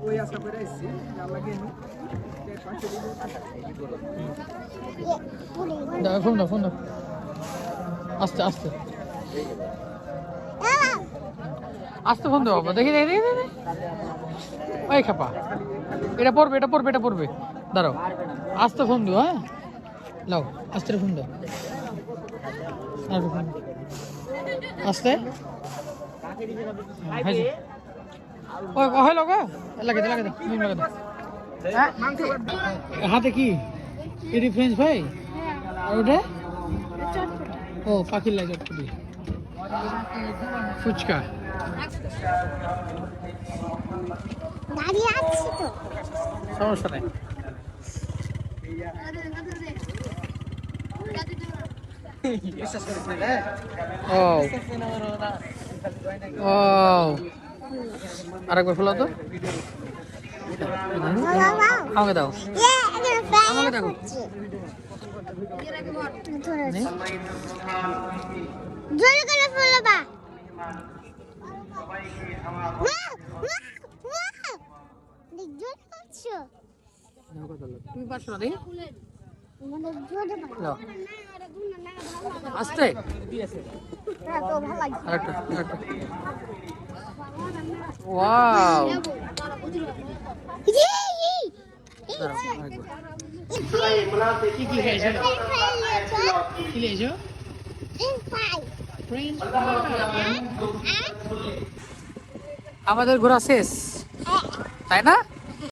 ওই আশা করে এসেছি আল্লাহ গেনু দাও ফোন দাও আস্তে আস্তে আস্তে ফোন দাও বাবা দেখি ওই খাপা এটা পড়বে দাঁড়াও আস্তে ফোন দিও হ্যাঁ লাও আস্তে ফোন দাও আর ফোন আস্তে ওই হলো গো লাগে দাও হাতে কি এটি ফ্রেঞ্চ ভাই আর ওটা ও পাখির লাগে চটপটি ফুচকা সমস্যা নেই ও ও আরেকবার ফেলো তো আমাকে দাও দেখো তুমি পারছো না দেখি আস্তে ওয়াও কি খেয়েছো কি খেয়েছো আমাদের ঘোরা শেষ তাই না